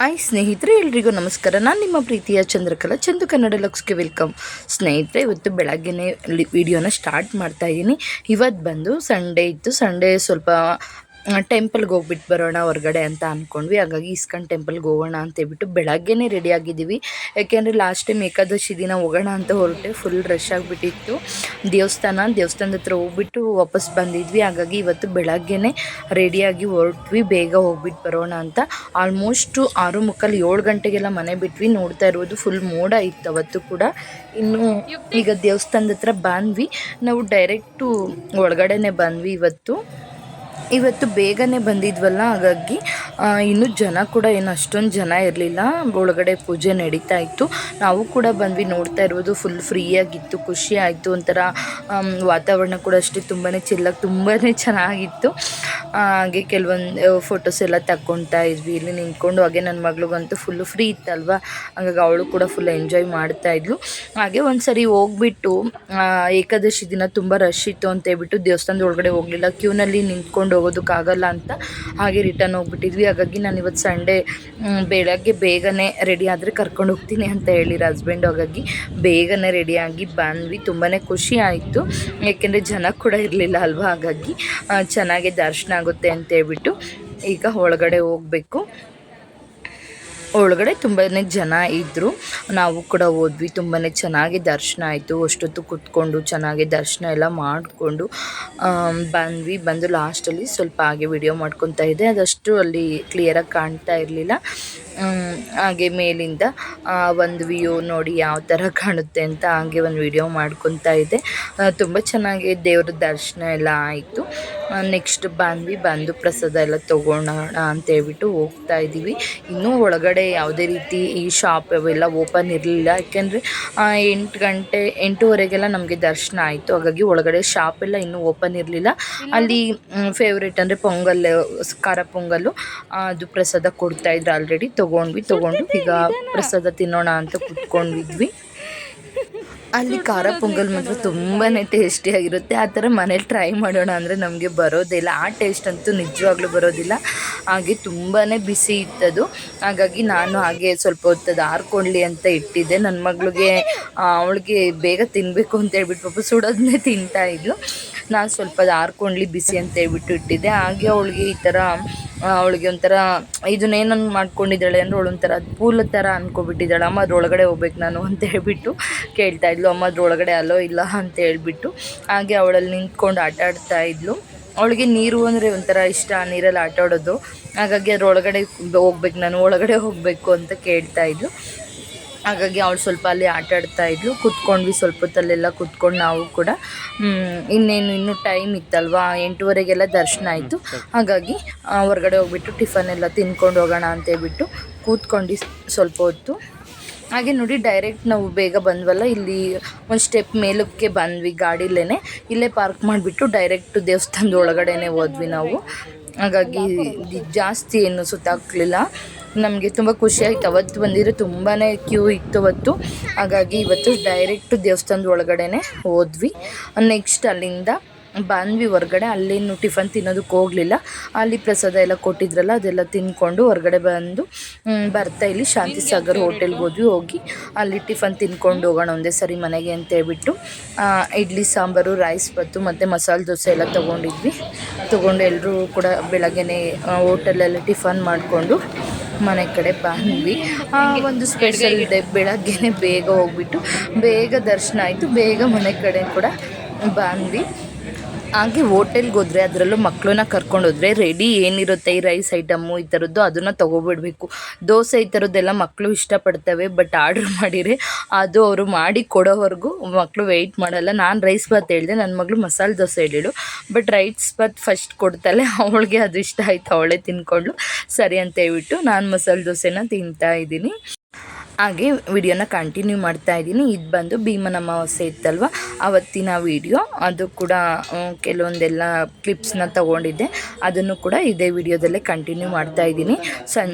Hi ಸ್ನೇಹಿತರೆ, ಎಲ್ರಿಗೂ ನಮಸ್ಕಾರ. ನಾನು ನಿಮ್ಮ ಪ್ರೀತಿಯ ಚಂದ್ರಕಲಾ, ಚಂದು ಕನ್ನಡ ಲಕ್ಸ್ಗೆ ವೆಲ್ಕಮ್. ಸ್ನೇಹಿತರೆ, ಇವತ್ತು ಬೆಳಗ್ಗೆನೇ ವಿಡಿಯೋನ ಸ್ಟಾರ್ಟ್ ಮಾಡ್ತಾಯಿದ್ದೀನಿ. ಇವತ್ತು ಬಂದು ಸಂಡೇ ಇತ್ತು. ಸಂಡೇ ಸ್ವಲ್ಪ ಟೆಂಪಲ್ಗೆ ಹೋಗ್ಬಿಟ್ಟು ಬರೋಣ ಹೊರಗಡೆ ಅಂತ ಅಂದ್ಕೊಂಡ್ವಿ. ಹಾಗಾಗಿ ಇಸ್ಕಾನ್ ಟೆಂಪಲ್ಗೆ ಹೋಗೋಣ ಅಂತೇಳ್ಬಿಟ್ಟು ಬೆಳಗ್ಗೆನೇ ರೆಡಿ ಆಗಿದ್ದೀವಿ. ಯಾಕೆಂದರೆ ಲಾಸ್ಟ್ ಟೈಮ್ ಏಕಾದಶಿ ದಿನ ಹೋಗೋಣ ಅಂತ ಹೊರಟೆ, ಫುಲ್ ರಶ್ ಆಗಿಬಿಟ್ಟಿತ್ತು. ದೇವಸ್ಥಾನದ ಹತ್ರ ಹೋಗ್ಬಿಟ್ಟು ವಾಪಸ್ ಬಂದಿದ್ವಿ. ಹಾಗಾಗಿ ಇವತ್ತು ಬೆಳಗ್ಗೆನೇ ರೆಡಿಯಾಗಿ ಹೊರಟ್ವಿ, ಬೇಗ ಹೋಗ್ಬಿಟ್ಟು ಬರೋಣ ಅಂತ. ಆಲ್ಮೋಸ್ಟು 6:45 7 ಗಂಟೆಗೆಲ್ಲ ಮನೆ ಬಿಟ್ವಿ. ನೋಡ್ತಾ ಇರ್ಬೋದು, ಫುಲ್ ಮೋಡ ಇತ್ತು ಅವತ್ತು ಕೂಡ. ಇನ್ನು ಈಗ ದೇವಸ್ಥಾನದ ಹತ್ರ ಬಂದ್ವಿ. ನಾವು ಡೈರೆಕ್ಟು ಒಳಗಡೆನೇ ಬಂದ್ವಿ. ಇವತ್ತು ಬೇಗನೆ ಬಂದಿದ್ವಲ್ಲ, ಹಾಗಾಗಿ ಇನ್ನೂ ಜನ ಕೂಡ ಏನು ಅಷ್ಟೊಂದು ಜನ ಇರಲಿಲ್ಲ. ಒಳಗಡೆ ಪೂಜೆ ನಡೀತಾ ಇತ್ತು. ನಾವು ಕೂಡ ಬಂದ್ವಿ. ನೋಡ್ತಾ ಇರ್ಬೋದು, ಫುಲ್ ಫ್ರೀಯಾಗಿತ್ತು, ಖುಷಿ ಆಯಿತು. ಒಂಥರ ವಾತಾವರಣ ಕೂಡ ಅಷ್ಟೇ ತುಂಬಾ ಚಿಲ್ಲಾಗಿ ತುಂಬಾ ಚೆನ್ನಾಗಿತ್ತು. ಹಾಗೆ ಕೆಲವೊಂದು ಫೋಟೋಸ್ ಎಲ್ಲ ತಗೊತಾ ಇದ್ವಿ ಇಲ್ಲಿ ನಿಂತ್ಕೊಂಡು. ಹಾಗೆ ನನ್ನ ಮಗಳಿಗಂತೂ ಫುಲ್ಲು ಫ್ರೀ ಇತ್ತಲ್ವ, ಹಾಗಾಗಿ ಅವಳು ಕೂಡ ಫುಲ್ ಎಂಜಾಯ್ ಮಾಡ್ತಾಯಿದ್ಲು. ಹಾಗೆ ಒಂದು ಸರಿ ಹೋಗ್ಬಿಟ್ಟು ಏಕಾದಶಿ ದಿನ ತುಂಬ ರಶ್ ಇತ್ತು ಅಂತ ಹೇಳ್ಬಿಟ್ಟು ದೇವಸ್ಥಾನದ ಒಳಗಡೆ ಹೋಗಲಿಲ್ಲ. ಕ್ಯೂನಲ್ಲಿ ನಿಂತ್ಕೊಂಡು ಹೋಗೋದಕ್ಕಾಗಲ್ಲ ಅಂತ ಹಾಗೆ ರಿಟರ್ನ್ ಹೋಗ್ಬಿಟ್ಟಿದ್ವಿ. ಹಾಗಾಗಿ ನಾನು ಇವತ್ತು ಸಂಡೇ ಬೆಳಗ್ಗೆ ಬೇಗನೆ ರೆಡಿ ಆದರೆ ಕರ್ಕೊಂಡು ಹೋಗ್ತೀನಿ ಅಂತ ಹೇಳಿರ ಹಸ್ಬೆಂಡು. ಹಾಗಾಗಿ ಬೇಗನೆ ರೆಡಿಯಾಗಿ ಬಂದ್ವಿ. ತುಂಬಾ ಖುಷಿ ಆಯಿತು, ಯಾಕೆಂದರೆ ಜನ ಕೂಡ ಇರಲಿಲ್ಲ ಅಲ್ವಾ. ಹಾಗಾಗಿ ಚೆನ್ನಾಗಿ ದರ್ಶನ ಆಗುತ್ತೆ ಅಂತ ಹೇಳ್ಬಿಟ್ಟು ಈಗ ಒಳಗಡೆ ಹೋಗಬೇಕು. ಒಳಗಡೆ ತುಂಬಾ ಜನ ಇದ್ದರು, ನಾವು ಕೂಡ ಹೋದ್ವಿ. ತುಂಬಾ ಚೆನ್ನಾಗಿ ದರ್ಶನ ಆಯಿತು. ಅಷ್ಟೊತ್ತು ಕೂತ್ಕೊಂಡು ಚೆನ್ನಾಗಿ ದರ್ಶನ ಎಲ್ಲ ಮಾಡಿಕೊಂಡು ಬಂದ್ವಿ. ಬಂದು ಲಾಸ್ಟಲ್ಲಿ ಸ್ವಲ್ಪ ಹಾಗೆ ವಿಡಿಯೋ ಮಾಡ್ಕೊತಾ ಇದ್ದೆ, ಅದಷ್ಟು ಅಲ್ಲಿ ಕ್ಲಿಯರಾಗಿ ಕಾಣ್ತಾ ಇರಲಿಲ್ಲ. ಹಾಗೆ ಮೇಲಿಂದ ಒಂದು ವ್ಯೂ ನೋಡಿ ಯಾವ ಥರ ಕಾಣುತ್ತೆ ಅಂತ ಹಾಗೆ ಒಂದು ವಿಡಿಯೋ ಮಾಡ್ಕೊತಾ ಇದ್ದೆ. ತುಂಬ ಚೆನ್ನಾಗಿ ದೇವ್ರ ದರ್ಶನ ಎಲ್ಲ ಆಯಿತು. ನೆಕ್ಸ್ಟ್ ಬಂದು ಪ್ರಸಾದ ಎಲ್ಲ ತೊಗೊಳೋಣ ಅಂತೇಳ್ಬಿಟ್ಟು ಹೋಗ್ತಾ ಇದ್ದೀವಿ. ಇನ್ನೂ ಒಳಗಡೆ ಯಾವುದೇ ರೀತಿ ಈ ಶಾಪ್ ಅವೆಲ್ಲ ಓಪನ್ ಇರಲಿಲ್ಲ. ಯಾಕೆಂದರೆ 8 ಗಂಟೆ 8:15ಗೆಲ್ಲ ನಮಗೆ ದರ್ಶನ ಆಯಿತು. ಹಾಗಾಗಿ ಒಳಗಡೆ ಶಾಪ್ ಎಲ್ಲ ಇನ್ನೂ ಓಪನ್ ಇರಲಿಲ್ಲ. ಅಲ್ಲಿ ಫೇವ್ರೇಟ್ ಅಂದರೆ ಪೊಂಗಲ್, ಖಾರ ಪೊಂಗಲ್ಲು, ಅದು ಪ್ರಸಾದ ಕೊಡ್ತಾಯಿದ್ರು. ಆಲ್ರೆಡಿ ತೊಗೊಂಡು ಈಗ ಪ್ರಸಾದ ತಿನ್ನೋಣ ಅಂತ ಕುತ್ಕೊಂಡಿದ್ವಿ. ಅಲ್ಲಿ ಖಾರ ಪೊಂಗಲ್ ಮಾತ್ರ ತುಂಬಾ ಟೇಸ್ಟಿಯಾಗಿರುತ್ತೆ. ಆ ಥರ ಮನೇಲಿ ಟ್ರೈ ಮಾಡೋಣ ಅಂದರೆ ನಮಗೆ ಬರೋದಿಲ್ಲ. ಆ ಟೇಸ್ಟ್ ಅಂತೂ ನಿಜವಾಗ್ಲೂ ಬರೋದಿಲ್ಲ. ಹಾಗೆ ತುಂಬಾ ಬಿಸಿ ಇತ್ತದು. ಹಾಗಾಗಿ ನಾನು ಹಾಗೆ ಸ್ವಲ್ಪ ಹೊತ್ತದು ಆರ್ಕೊಳ್ಳಿ ಅಂತ ಇಟ್ಟಿದ್ದೆ. ನನ್ನ ಮಗಳಿಗೆ ಅವಳಿಗೆ ಬೇಗ ತಿನ್ನಬೇಕು ಅಂತ ಹೇಳ್ಬಿಟ್ಟು ಪಾಪ ಸುಡೋದನ್ನೇ ತಿಂತಾಯಿದ್ಲು. ನಾನು ಸ್ವಲ್ಪ ಅದು ಆರ್ಕೊಳ್ಳಿ ಬಿಸಿ ಅಂತ ಹೇಳ್ಬಿಟ್ಟು ಇಟ್ಟಿದ್ದೆ. ಹಾಗೆ ಅವಳಿಗೆ ಈ ಥರ ಅವಳಿಗೆ ಒಂಥರ ಇದನ್ನೇನನ್ನು ಮಾಡ್ಕೊಂಡಿದ್ದಾಳೆ ಅಂದರೆ ಅವಳೊಂಥರ ಪೂಲ ಥರ ಅಂದ್ಕೊಬಿಟ್ಟಿದ್ದಾಳೆ. ಅಮ್ಮ ಅದ್ರೊಳಗಡೆ ಹೋಗ್ಬೇಕು ನಾನು ಅಂತ ಹೇಳ್ಬಿಟ್ಟು ಕೇಳ್ತಾಯಿದ್ಲು. ಅಮ್ಮ ಅದ್ರೊಳಗಡೆ ಅಲೋ ಇಲ್ಲ ಅಂತ ಹೇಳ್ಬಿಟ್ಟು. ಹಾಗೆ ಅವಳಲ್ಲಿ ನಿಂತ್ಕೊಂಡು ಆಟ ಆಡ್ತಾಯಿದ್ಲು. ಅವಳಿಗೆ ನೀರು ಅಂದರೆ ಒಂಥರ ಇಷ್ಟ, ನೀರಲ್ಲಿ ಆಟ ಆಡೋದು. ಹಾಗಾಗಿ ಅದ್ರೊಳಗಡೆ ಹೋಗ್ಬೇಕು, ನಾನು ಒಳಗಡೆ ಹೋಗಬೇಕು ಅಂತ ಕೇಳ್ತಾಯಿದ್ಲು. ಹಾಗಾಗಿ ಅವಳು ಸ್ವಲ್ಪ ಅಲ್ಲಿ ಆಟ ಆಡ್ತಾಯಿದ್ಲು. ಕೂತ್ಕೊಂಡ್ವಿ, ಸ್ವಲ್ಪ ಹೊತ್ತಲ್ಲೆಲ್ಲ ಕೂತ್ಕೊಂಡು ನಾವು ಕೂಡ. ಇನ್ನೂ ಟೈಮ್ ಇತ್ತಲ್ವ, 8:15ಗೆಲ್ಲ ದರ್ಶನ ಆಯಿತು. ಹಾಗಾಗಿ ಹೊರಗಡೆ ಹೋಗ್ಬಿಟ್ಟು ಟಿಫನ್ ಎಲ್ಲ ತಿನ್ಕೊಂಡು ಹೋಗೋಣ ಅಂತೇಳ್ಬಿಟ್ಟು ಕೂತ್ಕೊಂಡು ಸ್ವಲ್ಪ ಹೊತ್ತು. ಹಾಗೆ ನೋಡಿ, ಡೈರೆಕ್ಟ್ ನಾವು ಬೇಗ ಬಂದ್ವಲ್ಲ, ಇಲ್ಲಿ ಒಂದು ಸ್ಟೆಪ್ ಮೇಲಕ್ಕೆ ಬಂದ್ವಿ ಗಾಡಿಲೇ. ಇಲ್ಲೇ ಪಾರ್ಕ್ ಮಾಡಿಬಿಟ್ಟು ಡೈರೆಕ್ಟು ದೇವಸ್ಥಾನದ ಒಳಗಡೆನೇ ಹೋದ್ವಿ ನಾವು. ಹಾಗಾಗಿ ಜಾಸ್ತಿ ಏನು ಸುತ್ತಾಕಲಿಲ್ಲ. ನಮಗೆ ತುಂಬ ಖುಷಿಯಾಯಿತು. ಅವತ್ತು ಬಂದಿರೋ ತುಂಬಾ ಕ್ಯೂ ಇತ್ತು ಅವತ್ತು. ಹಾಗಾಗಿ ಇವತ್ತು ಡೈರೆಕ್ಟು ದೇವಸ್ಥಾನದ ಒಳಗಡೆ ಹೋದ್ವಿ. ನೆಕ್ಸ್ಟ್ ಅಲ್ಲಿಂದ ಬಂದ್ವಿ ಹೊರಗಡೆ. ಅಲ್ಲೇನು ಟಿಫನ್ ತಿನ್ನೋದಕ್ಕೆ ಹೋಗಲಿಲ್ಲ. ಅಲ್ಲಿ ಪ್ರಸಾದ ಎಲ್ಲ ಕೊಟ್ಟಿದ್ರಲ್ಲ, ಅದೆಲ್ಲ ತಿಂದ್ಕೊಂಡು ಹೊರಗಡೆ ಬಂದು ಬರ್ತಾ ಇಲ್ಲಿ ಶಾಂತಿಸಾಗರ್ ಹೋಟೆಲ್ಗೆ ಹೋಗಿ ಅಲ್ಲಿ ಟಿಫನ್ ತಿನ್ಕೊಂಡು ಹೋಗೋಣ ಒಂದೇ ಸರಿ ಮನೆಗೆ ಅಂತ ಹೇಳ್ಬಿಟ್ಟು ಇಡ್ಲಿ ಸಾಂಬಾರು, ರೈಸ್ ಬಾತು ಮತ್ತು ಮಸಾಲೆ ದೋಸೆ ಎಲ್ಲ ತೊಗೊಂಡು ಎಲ್ಲರೂ ಕೂಡ ಬೆಳಗ್ಗೆನೇ ಹೋಟೆಲಲ್ಲಿ ಟಿಫನ್ ಮಾಡಿಕೊಂಡು ಮನೆ ಕಡೆ ಬಂದ್ವಿ. ಒಂದು ಸ್ಪೆಷಲ್ ಇದೆ, ಬೆಳಗ್ಗೆನೇ ಬೇಗ ಹೋಗ್ಬಿಟ್ಟು ಬೇಗ ದರ್ಶನ ಆಯಿತು, ಬೇಗ ಮನೆ ಕಡೆ ಕೂಡ ಬಂದ್ವಿ. ಹಾಗೆ ಹೋಟೆಲ್ಗೆ ಹೋದರೆ, ಅದರಲ್ಲೂ ಮಕ್ಕಳನ್ನ ಕರ್ಕೊಂಡೋದ್ರೆ ರೆಡಿ ಏನಿರುತ್ತೆ ಈ ರೈಸ್ ಐಟಮ್ಮು ಈ ಥರದ್ದು ಅದನ್ನು ತೊಗೊಬಿಡ್ಬೇಕು. ದೋಸೆ ಈ ಥರದ್ದೆಲ್ಲ ಮಕ್ಕಳು ಇಷ್ಟಪಡ್ತವೆ. ಬಟ್ ಆರ್ಡ್ರ್ ಮಾಡಿದರೆ ಅದು ಅವರು ಮಾಡಿ ಕೊಡೋವರೆಗೂ ಮಕ್ಕಳು ವೆಯ್ಟ್ ಮಾಡಲ್ಲ. ನಾನು ರೈಸ್ ಬಾತ್ ಹೇಳಿದೆ, ನನ್ನ ಮಗಳು ಮಸಾಲೆ ದೋಸೆ ಹೇಳಿಳು. ಬಟ್ ರೈಸ್ ಬಾತ್ ಫಸ್ಟ್ ಕೊಡ್ತಾಳೆ, ಅವಳಿಗೆ ಅದು ಇಷ್ಟ ಆಯಿತು, ಅವಳೇ ತಿನ್ಕೊಂಡು ಸರಿ ಅಂತ ಹೇಳ್ಬಿಟ್ಟು ನಾನು ಮಸಾಲೆ ದೋಸೆನ ತಿಂತಾಯಿದ್ದೀನಿ. ಹಾಗೆ ವಿಡಿಯೋನ ಕಂಟಿನ್ಯೂ ಮಾಡ್ತಾ ಇದ್ದೀನಿ. ಇದು ಬಂದು ಭೀಮನ ಅಮಾವಾಸ್ಯೆ ಇತ್ತಲ್ವ, ಆವತ್ತಿನ ವಿಡಿಯೋ. ಅದು ಕೂಡ ಕೆಲವೊಂದೆಲ್ಲ ಕ್ಲಿಪ್ಸ್ನ ತೊಗೊಂಡಿದ್ದೆ, ಅದನ್ನು ಕೂಡ ಇದೇ ವಿಡಿಯೋದಲ್ಲೇ ಕಂಟಿನ್ಯೂ ಮಾಡ್ತಾ ಇದ್ದೀನಿ.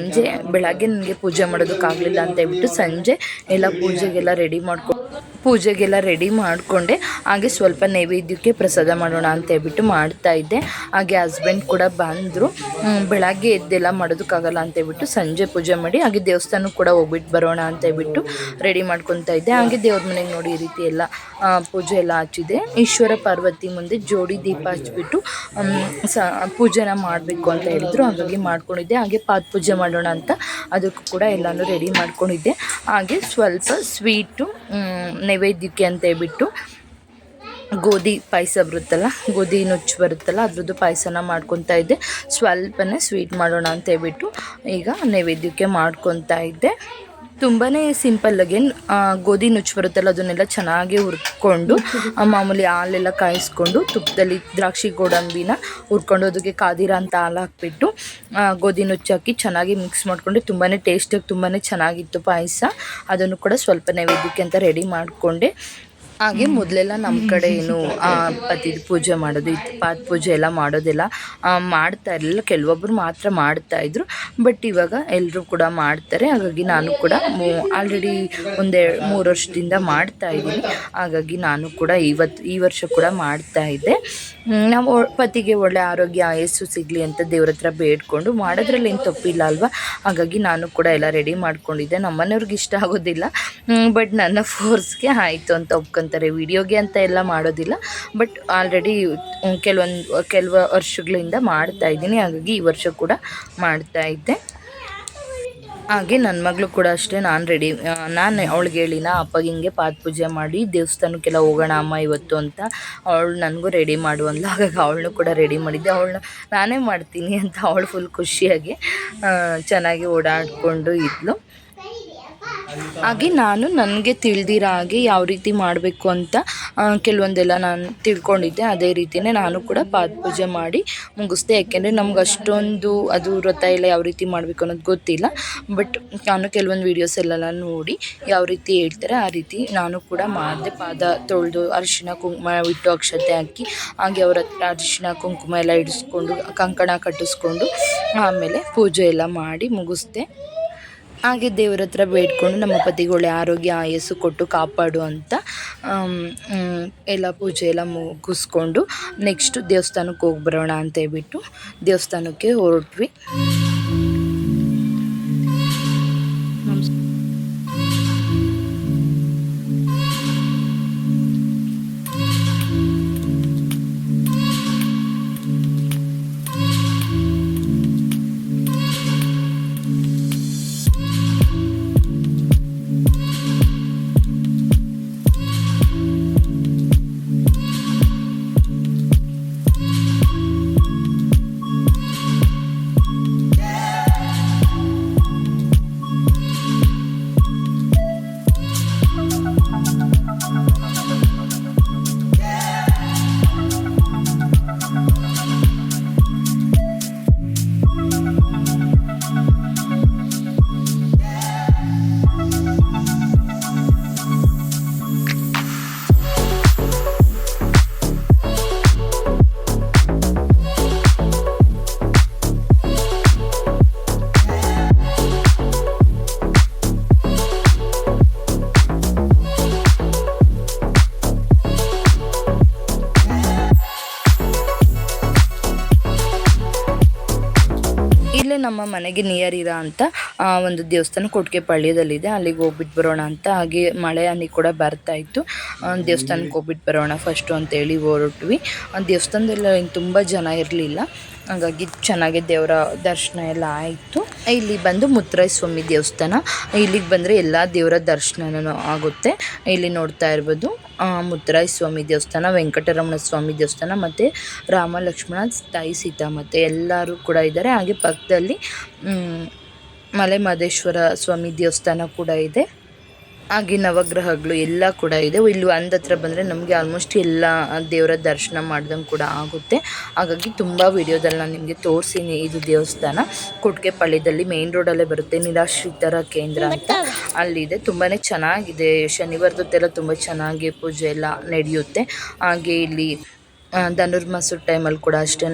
ಬೆಳಗ್ಗೆ ನನಗೆ ಪೂಜೆ ಮಾಡೋದಕ್ಕಾಗಲಿಲ್ಲ ಅಂತ ಹೇಳ್ಬಿಟ್ಟು ಸಂಜೆ ಎಲ್ಲ ಪೂಜೆಗೆಲ್ಲ ರೆಡಿ ಮಾಡ್ಕೊಂಡು ಪೂಜೆಗೆಲ್ಲ ರೆಡಿ ಮಾಡಿಕೊಂಡೆ. ಹಾಗೆ ಸ್ವಲ್ಪ ನೈವೇದ್ಯಕ್ಕೆ ಪ್ರಸಾದ ಮಾಡೋಣ ಅಂತ ಹೇಳ್ಬಿಟ್ಟು ಮಾಡ್ತಾಯಿದ್ದೆ. ಹಾಗೆ ಹಸ್ಬೆಂಡ್ ಕೂಡ ಬಂದರು. ಬೆಳಗ್ಗೆ ಎದ್ದೆಲ್ಲ ಮಾಡೋದಕ್ಕಾಗಲ್ಲ ಅಂತ ಹೇಳ್ಬಿಟ್ಟು ಸಂಜೆ ಪೂಜೆ ಮಾಡಿ ಹಾಗೆ ದೇವಸ್ಥಾನಕ್ಕೆ ಕೂಡ ಹೋಗ್ಬಿಟ್ಟು ಬರೋಣ ಅಂತ ಹೇಳ್ಬಿಟ್ಟು ರೆಡಿ ಮಾಡ್ಕೊತಾ ಇದ್ದೆ. ಹಾಗೆ ದೇವ್ರ ಮನೆಗೆ ನೋಡಿ ಈ ರೀತಿ ಎಲ್ಲ ಪೂಜೆ ಎಲ್ಲ ಹಚ್ಚಿದೆ. ಈಶ್ವರ ಪಾರ್ವತಿ ಮುಂದೆ ಜೋಡಿ ದೀಪ ಹಚ್ಬಿಟ್ಟು ಪೂಜೆನ ಮಾಡಬೇಕು ಅಂತ ಹೇಳಿದ್ರು. ಹಾಗಾಗಿ ಮಾಡ್ಕೊಂಡಿದ್ದೆ. ಹಾಗೆ ಪಾದ ಪೂಜೆ ಮಾಡೋಣ ಅಂತ ಅದಕ್ಕೂ ಕೂಡ ಎಲ್ಲನೂ ರೆಡಿ ಮಾಡ್ಕೊಂಡಿದ್ದೆ. ಹಾಗೆ ಸ್ವಲ್ಪ ಸ್ವೀಟು ನೈವೇದ್ಯಕ್ಕೆ ಅಂತ ಹೇಳ್ಬಿಟ್ಟು ಗೋಧಿ ಪಾಯಸ ಬರುತ್ತಲ್ಲ, ಗೋಧಿ ನುಚ್ಚು ಬರುತ್ತಲ್ಲ, ಅದ್ರದ್ದು ಪಾಯಸನ ಮಾಡ್ಕೊತಾ ಇದ್ದೆ. ಸ್ವಲ್ಪನೇ ಸ್ವೀಟ್ ಮಾಡೋಣ ಅಂತ ಹೇಳ್ಬಿಟ್ಟು ಈಗ ನೈವೇದ್ಯಕ್ಕೆ ಮಾಡ್ಕೊತಾ ಇದ್ದೆ. ತುಂಬಾ ಸಿಂಪಲ್ಲಾಗಿ ಗೋಧಿ ನುಚ್ಚು ಬರುತ್ತಲ್ಲ ಅದನ್ನೆಲ್ಲ ಚೆನ್ನಾಗಿ ಹುರ್ಕೊಂಡು ಮಾಮೂಲಿ ಹಾಲೆಲ್ಲ ಕಾಯಿಸ್ಕೊಂಡು ತುಪ್ಪದಲ್ಲಿ ದ್ರಾಕ್ಷಿ ಗೋಡಂಬಿನ ಹುರ್ಕೊಂಡು ಅದಕ್ಕೆ ಕಾದಿರ ಅಂತ ಹಾಲು ಹಾಕ್ಬಿಟ್ಟು ಗೋಧಿ ನುಚ್ಚು ಹಾಕಿ ಚೆನ್ನಾಗಿ ಮಿಕ್ಸ್ ಮಾಡಿಕೊಂಡೆ. ತುಂಬಾ ಟೇಸ್ಟಾಗಿ ತುಂಬಾ ಚೆನ್ನಾಗಿತ್ತು ಪಾಯಸ. ಅದನ್ನು ಕೂಡ ಸ್ವಲ್ಪ ನೈವೇದ್ಯಕ್ಕೆ ಅಂತ ರೆಡಿ ಮಾಡಿಕೊಂಡೆ. ಹಾಗೆ ಮೊದಲೆಲ್ಲ ನಮ್ಮ ಕಡೆ ಏನು ಪತಿ ಪೂಜೆ ಮಾಡೋದು, ಪಾದ ಪೂಜೆ ಎಲ್ಲ ಮಾಡೋದೆಲ್ಲ ಮಾಡ್ತಾ ಇರಲಿಲ್ಲ. ಕೆಲವೊಬ್ಬರು ಮಾತ್ರ ಮಾಡ್ತಾಯಿದ್ರು. ಬಟ್ ಇವಾಗ ಎಲ್ಲರೂ ಕೂಡ ಮಾಡ್ತಾರೆ. ಹಾಗಾಗಿ ನಾನು ಕೂಡ ಆಲ್ರೆಡಿ 3 ವರ್ಷದಿಂದ ಮಾಡ್ತಾಯಿದ್ದೀನಿ. ಹಾಗಾಗಿ ನಾನು ಕೂಡ ಈ ವರ್ಷ ಕೂಡ ಮಾಡ್ತಾಯಿದ್ದೆ. ನಾವು ಪತಿಗೆ ಒಳ್ಳೆ ಆರೋಗ್ಯ ಆಯಸ್ಸು ಸಿಗಲಿ ಅಂತ ದೇವ್ರ ಹತ್ರ ಬೇಡ್ಕೊಂಡು ಮಾಡೋದ್ರಲ್ಲಿ ಏನು ತಪ್ಪಿಲ್ಲ ಅಲ್ವಾ. ಹಾಗಾಗಿ ನಾನು ಕೂಡ ಎಲ್ಲ ರೆಡಿ ಮಾಡ್ಕೊಂಡಿದ್ದೆ. ನಮ್ಮ ಮನೆಯವ್ರಿಗೆ ಇಷ್ಟ ಆಗೋದಿಲ್ಲ, ಬಟ್ ನನ್ನ ಫೋರ್ಸ್ಗೆ ಆಯಿತು ಅಂತ ಒಪ್ಕೊತಾರೆ. ವಿಡಿಯೋಗೆ ಅಂತ ಎಲ್ಲ ಮಾಡೋದಿಲ್ಲ, ಬಟ್ ಆಲ್ರೆಡಿ ಕೆಲವು ವರ್ಷಗಳಿಂದ ಮಾಡ್ತಾಯಿದ್ದೀನಿ. ಹಾಗಾಗಿ ಈ ವರ್ಷ ಕೂಡ ಮಾಡ್ತಾಯಿದ್ದೆ. ಹಾಗೆ ನನ್ನ ಮಗಳು ಕೂಡ ಅಷ್ಟೇ, ನಾನು ಅವಳಿಗೆ ಹೇಳಿನ ಅಪ್ಪಗೆ ಹಿಂಗೆ ಪಾದ ಪೂಜೆ ಮಾಡಿ ದೇವಸ್ಥಾನಕ್ಕೆಲ್ಲ ಹೋಗೋಣ ಅಮ್ಮ ಇವತ್ತು ಅಂತ. ಅವಳು ನನಗೂ ರೆಡಿ ಮಾಡುವಲ್ಲ. ಹಾಗಾಗಿ ಅವಳನ್ನೂ ಕೂಡ ರೆಡಿ ಮಾಡಿದ್ದೆ. ಅವಳನ್ನ ನಾನೇ ಮಾಡ್ತೀನಿ ಅಂತ ಅವಳು ಫುಲ್ ಖುಷಿಯಾಗಿ ಚೆನ್ನಾಗಿ ಓಡಾಡಿಕೊಂಡು ಇದ್ಲು. ಹಾಗೆ ನಾನು ನನಗೆ ತಿಳಿದಿರೋ ಹಾಗೆ ಯಾವ ರೀತಿ ಮಾಡಬೇಕು ಅಂತ ಕೆಲವೊಂದೆಲ್ಲ ನಾನು ತಿಳ್ಕೊಂಡಿದ್ದೆ. ಅದೇ ರೀತಿಯೇ ನಾನು ಕೂಡ ಪಾದ ಪೂಜೆ ಮಾಡಿ ಮುಗಿಸ್ದೆ. ಯಾಕೆಂದರೆ ನಮ್ಗೆ ಅಷ್ಟೊಂದು ಅದು ವ್ರತ ಎಲ್ಲ ಯಾವ ರೀತಿ ಮಾಡಬೇಕು ಅನ್ನೋದು ಗೊತ್ತಿಲ್ಲ. ಬಟ್ ನಾನು ಕೆಲವೊಂದು ವೀಡಿಯೋಸಲ್ಲೆಲ್ಲ ನೋಡಿ ಯಾವ ರೀತಿ ಹೇಳ್ತಾರೆ ಆ ರೀತಿ ನಾನು ಕೂಡ ಮಾಡಿದೆ. ಪಾದ ತೊಳೆದು ಅರಿಶಿನ ಕುಂಕುಮ ಇಟ್ಟು ಅಕ್ಷತೆ ಹಾಕಿ ಹಾಗೆ ಅವ್ರ ಹತ್ರ ಅರಿಶಿನ ಕುಂಕುಮ ಎಲ್ಲ ಇಡಿಸ್ಕೊಂಡು ಕಂಕಣ ಕಟ್ಟಿಸ್ಕೊಂಡು ಆಮೇಲೆ ಪೂಜೆ ಎಲ್ಲ ಮಾಡಿ ಮುಗಿಸ್ದೆ. ಹಾಗೆ ದೇವ್ರ ಹತ್ರ ಬೇಡ್ಕೊಂಡು ನಮ್ಮ ಪತಿಗೆ ಒಳ್ಳೆ ಆರೋಗ್ಯ ಆಯಸ್ಸು ಕೊಟ್ಟು ಕಾಪಾಡು ಅಂತ ಎಲ್ಲ ಪೂಜೆ ಎಲ್ಲ ಮುಗಿಸ್ಕೊಂಡು ನೆಕ್ಸ್ಟು ದೇವಸ್ಥಾನಕ್ಕೆ ಹೋಗಿ ಬರೋಣ ಅಂತ ಹೇಳ್ಬಿಟ್ಟು ದೇವಸ್ಥಾನಕ್ಕೆ ಹೊರಟ್ವಿ. ಇಲ್ಲೇ ನಮ್ಮ ಮನೆಗೆ ನಿಯರ್ ಇರೋ ಅಂತ ಒಂದು ದೇವಸ್ಥಾನ ಕೊಟ್ಟಿಗೆಪಾಳ್ಯದಲ್ಲಿದೆ. ಅಲ್ಲಿಗೆ ಹೋಗ್ಬಿಟ್ಟು ಬರೋಣ ಅಂತ. ಹಾಗೆ ಮಳೆ ಹನಿ ಕೂಡ ಬರ್ತಾಯಿತ್ತು. ದೇವಸ್ಥಾನಕ್ಕೆ ಹೋಗ್ಬಿಟ್ಟು ಬರೋಣ ಫಸ್ಟು ಅಂತೇಳಿ ಹೊರಟ್ವಿ. ದೇವಸ್ಥಾನದಲ್ಲಿ ತುಂಬ ಜನ ಇರಲಿಲ್ಲ. ಹಾಗಾಗಿ ಚೆನ್ನಾಗಿ ದೇವರ ದರ್ಶನ ಎಲ್ಲ ಆಯಿತು. ಇಲ್ಲಿ ಬಂದು ಮುತ್ತರಾಯ ಸ್ವಾಮಿ ದೇವಸ್ಥಾನ. ಇಲ್ಲಿಗೆ ಬಂದರೆ ಎಲ್ಲ ದೇವರ ದರ್ಶನನೂ ಆಗುತ್ತೆ. ಇಲ್ಲಿ ನೋಡ್ತಾ ಇರ್ಬೋದು ಮುತ್ತರಾಯ ಸ್ವಾಮಿ ದೇವಸ್ಥಾನ, ವೆಂಕಟರಮಣ ಸ್ವಾಮಿ ದೇವಸ್ಥಾನ ಮತ್ತು ರಾಮ ಲಕ್ಷ್ಮಣ ತಾಯಿ ಸೀತಾ ಮತ್ತು ಎಲ್ಲರೂ ಕೂಡ ಇದ್ದಾರೆ. ಹಾಗೆ ಪಕ್ಕದಲ್ಲಿ ಮಲೆ ಮಹದೇಶ್ವರ ಸ್ವಾಮಿ ದೇವಸ್ಥಾನ ಕೂಡ ಇದೆ. ಹಾಗೆ ನವಗ್ರಹಗಳು ಎಲ್ಲ ಕೂಡ ಇದೆ. ಇಲ್ಲಿ ಒಂದು ಹತ್ರ ಬಂದರೆ ನಮಗೆ ಆಲ್ಮೋಸ್ಟ್ ಎಲ್ಲ ದೇವರ ದರ್ಶನ ಮಾಡ್ದಂಗೆ ಕೂಡ ಆಗುತ್ತೆ. ಹಾಗಾಗಿ ತುಂಬ ವಿಡಿಯೋದಲ್ಲಿ ನಾನು ನಿಮಗೆ ತೋರಿಸಿನಿ. ಇದು ದೇವಸ್ಥಾನ ಕೊಟ್ಟಿಗೆಪಾಳ್ಯದಲ್ಲಿ ಮೇನ್ ರೋಡಲ್ಲೇ ಬರುತ್ತೆ. ನಿರಾಶ್ರಿತರ ಕೇಂದ್ರ ಅಂತ ಅಲ್ಲಿದೆ. ತುಂಬಾ ಚೆನ್ನಾಗಿದೆ. ಶನಿವಾರದೊತ್ತೆಲ್ಲ ತುಂಬ ಚೆನ್ನಾಗಿ ಪೂಜೆ ಎಲ್ಲ ನಡೆಯುತ್ತೆ. ಹಾಗೆ ಇಲ್ಲಿ ಧನುರ್ಮಾಸದ ಟೈಮಲ್ಲಿ ಕೂಡ ಅಷ್ಟೇ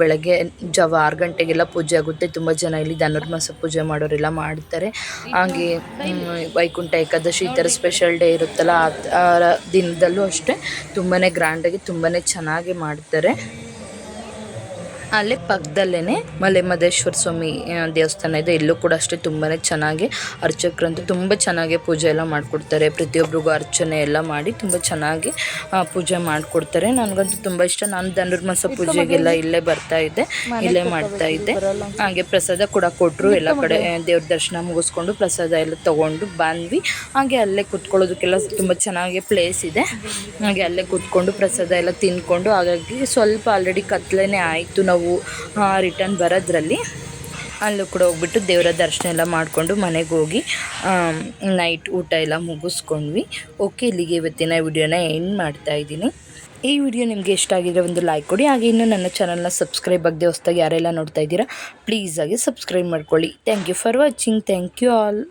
ಬೆಳಗ್ಗೆ ಜಾವ 6 ಗಂಟೆಗೆಲ್ಲ ಪೂಜೆ ಆಗುತ್ತೆ. ತುಂಬ ಜನ ಇಲ್ಲಿ ಧನುರ್ಮಾಸ ಪೂಜೆ ಮಾಡೋರೆಲ್ಲ ಮಾಡ್ತಾರೆ. ಹಾಗೆ ವೈಕುಂಠ ಏಕಾದಶಿ ಈ ಥರ ಸ್ಪೆಷಲ್ ಡೇ ಇರುತ್ತಲ್ಲ ಆ ದಿನದಲ್ಲೂ ಅಷ್ಟೇ ತುಂಬಾ ಗ್ರ್ಯಾಂಡಾಗಿ ತುಂಬಾ ಚೆನ್ನಾಗಿ ಮಾಡ್ತಾರೆ. ಅಲ್ಲೇ ಪಕ್ಕದಲ್ಲೇ ಮಲೆಮಹದೇಶ್ವರ ಸ್ವಾಮಿ ದೇವಸ್ಥಾನ ಇದೆ. ಇಲ್ಲೂ ಕೂಡ ಅಷ್ಟೇ ತುಂಬಾ ಚೆನ್ನಾಗಿ ಅರ್ಚಕರಂತೂ ತುಂಬ ಚೆನ್ನಾಗಿ ಪೂಜೆ ಎಲ್ಲ ಮಾಡಿಕೊಡ್ತಾರೆ. ಪ್ರತಿಯೊಬ್ಬರಿಗೂ ಅರ್ಚನೆ ಎಲ್ಲ ಮಾಡಿ ತುಂಬ ಚೆನ್ನಾಗಿ ಪೂಜೆ ಮಾಡಿಕೊಡ್ತಾರೆ. ನನಗಂತೂ ತುಂಬ ಇಷ್ಟ. ನಾನು ಧನುರ್ಮಾಸ ಪೂಜೆಗೆಲ್ಲ ಇಲ್ಲೇ ಬರ್ತಾಯಿದ್ದೆ, ಇಲ್ಲೇ ಮಾಡ್ತಾಯಿದ್ದೆ. ಹಾಗೆ ಪ್ರಸಾದ ಕೂಡ ಕೊಟ್ಟರು. ಎಲ್ಲ ಕಡೆ ದೇವ್ರ ದರ್ಶನ ಮುಗಿಸ್ಕೊಂಡು ಪ್ರಸಾದ ಎಲ್ಲ ತೊಗೊಂಡು ಬಂದ್ವಿ. ಹಾಗೆ ಅಲ್ಲೇ ಕುತ್ಕೊಳ್ಳೋದಕ್ಕೆಲ್ಲ ತುಂಬ ಚೆನ್ನಾಗಿ ಪ್ಲೇಸ್ ಇದೆ. ಹಾಗೆ ಅಲ್ಲೇ ಕೂತ್ಕೊಂಡು ಪ್ರಸಾದ ಎಲ್ಲ ತಿಂದ್ಕೊಂಡು, ಹಾಗಾಗಿ ಸ್ವಲ್ಪ ಆಲ್ರೆಡಿ ಕತ್ಲೇ ಆಯಿತು. ನಾವು ರಿಟರ್ನ್ ಬರೋದ್ರಲ್ಲಿ ಅಲ್ಲೂ ಕೂಡ ಹೋಗ್ಬಿಟ್ಟು ದೇವರ ದರ್ಶನ ಎಲ್ಲ ಮಾಡಿಕೊಂಡು ಮನೆಗೆ ಹೋಗಿ ನೈಟ್ ಊಟ ಎಲ್ಲ ಮುಗಿಸ್ಕೊಂಡ್ವಿ. ಓಕೆ, ಇಲ್ಲಿಗೆ ಇವತ್ತಿನ ವಿಡಿಯೋನ ಎಂಡ್ ಮಾಡ್ತಾಯಿದ್ದೀನಿ. ಈ ವಿಡಿಯೋ ನಿಮಗೆ ಇಷ್ಟ ಆಗಿದ್ರೆ ಒಂದು ಲೈಕ್ ಕೊಡಿ. ಹಾಗೆ ಇನ್ನೂ ನನ್ನ ಚಾನಲ್ನ ಸಬ್ಸ್ಕ್ರೈಬ್ ಆಗದೆ ಹೊಸದಾಗಿ ಯಾರೆಲ್ಲ ನೋಡ್ತಾ ಇದ್ದೀರಾ ಪ್ಲೀಸ್ ಆಗಿ ಸಬ್ಸ್ಕ್ರೈಬ್ ಮಾಡ್ಕೊಳ್ಳಿ. Thank you for watching. Thank you all.